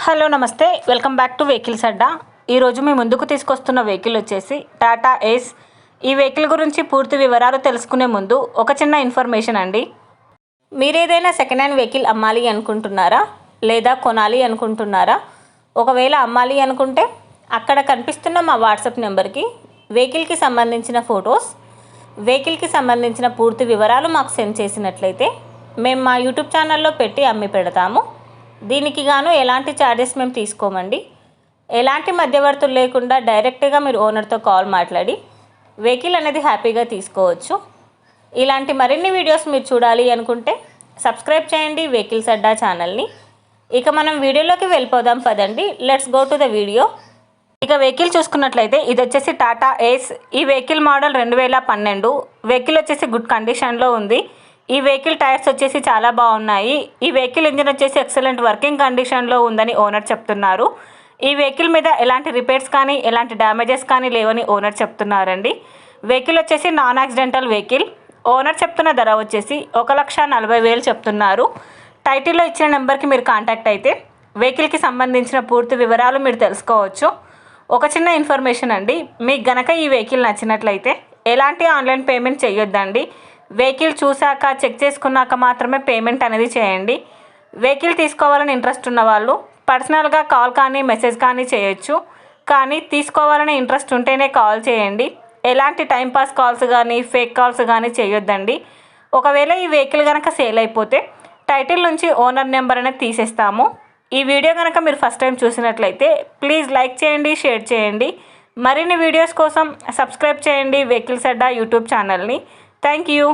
Hello నమస్తే, welcome back to vehicles అడ్డా. ఈరోజు మీ ముందుకు తీసుకొస్తున్న వెహికల్ వచ్చేసి టాటా ఏస్. ఈ వెహికల్ గురించి పూర్తి వివరాలు తెలుసుకునే ముందు ఒక చిన్న ఇన్ఫర్మేషన్ అండి. మీరు ఏదైనా సెకండ్ హ్యాండ్ వెహికల్ అమ్మాలి అనుకుంటున్నారా లేదా కొనాలి అనుకుంటున్నారా? ఒకవేళ అమ్మాలి అనుకుంటే అక్కడ కనిపిస్తున్న మా వాట్సాప్ నెంబర్కి వెహికల్కి సంబంధించిన ఫొటోస్, వెహికల్కి సంబంధించిన పూర్తి వివరాలు మాకు సెండ్ చేసినట్లయితే మేము మా యూట్యూబ్ ఛానల్లో పెట్టి అమ్మి పెడతాము. దీనికి గాను ఎలాంటి ఛార్జెస్ మేము తీసుకోమండి. ఎలాంటి మధ్యవర్తులు లేకుండా డైరెక్ట్గా మీరు ఓనర్తో కాల్ మాట్లాడి వెహికల్ అనేది హ్యాపీగా తీసుకోవచ్చు. ఇలాంటి మరిన్ని వీడియోస్ మీరు చూడాలి అనుకుంటే సబ్స్క్రైబ్ చేయండి వెహికల్స్ అడ్డా ఛానల్ని. ఇక మనం వీడియోలోకి వెళ్ళిపోదాం పదండి. Let's go to the video. ఇక వెహికల్ చూసుకున్నట్లయితే ఇది వచ్చేసి టాటా ఏస్. ఈ వెహికల్ మోడల్ 2012. వెహికల్ వచ్చేసి గుడ్ కండిషన్లో ఉంది. ఈ వెహికల్ టైర్స్ వచ్చేసి చాలా బాగున్నాయి. ఈ వెహికల్ ఇంజిన్ వచ్చేసి ఎక్సలెంట్ వర్కింగ్ కండిషన్లో ఉందని ఓనర్ చెప్తున్నారు. ఈ వెహికల్ మీద ఎలాంటి రిపేర్స్ కానీ ఎలాంటి డ్యామేజెస్ కానీ లేవని ఓనర్ చెప్తున్నారండి. వెహికల్ వచ్చేసి నాన్ యాక్సిడెంటల్ వెహికల్. ఓనర్ చెప్తున్న ధర వచ్చేసి 1,40,000 చెప్తున్నారు. టైటిల్లో ఇచ్చిన నెంబర్కి మీరు కాంటాక్ట్ అయితే వెహికల్కి సంబంధించిన పూర్తి వివరాలు మీరు తెలుసుకోవచ్చు. ఒక చిన్న ఇన్ఫర్మేషన్ అండి, మీకు గనక ఈ వెహికల్ నచ్చినట్లయితే ఎలాంటి ఆన్లైన్ పేమెంట్ చేయొద్దండి. వెహికల్ చూశాక చెక్ చేసుకున్నాక మాత్రమే పేమెంట్ అనేది చేయండి. వెహికల్ తీసుకోవాలని ఇంట్రెస్ట్ ఉన్న వాళ్ళు పర్సనల్గా కాల్ కానీ మెసేజ్ కానీ చేయొచ్చు. కానీ తీసుకోవాలని ఇంట్రెస్ట్ ఉంటేనే కాల్ చేయండి. ఎలాంటి టైంపాస్ కాల్స్ కానీ ఫేక్ కాల్స్ కానీ చేయొద్దండి. ఒకవేళ ఈ వెహికల్ కనుక సేల్ అయిపోతే టైటిల్ నుంచి ఓనర్ నెంబర్ అనేది తీసేస్తాము. ఈ వీడియో కనుక మీరు ఫస్ట్ టైం చూసినట్లయితే ప్లీజ్ లైక్ చేయండి, షేర్ చేయండి. మరిన్ని వీడియోస్ కోసం సబ్స్క్రైబ్ చేయండి వెహికల్స్ అడ్డా యూట్యూబ్ ఛానల్ని. Thank you.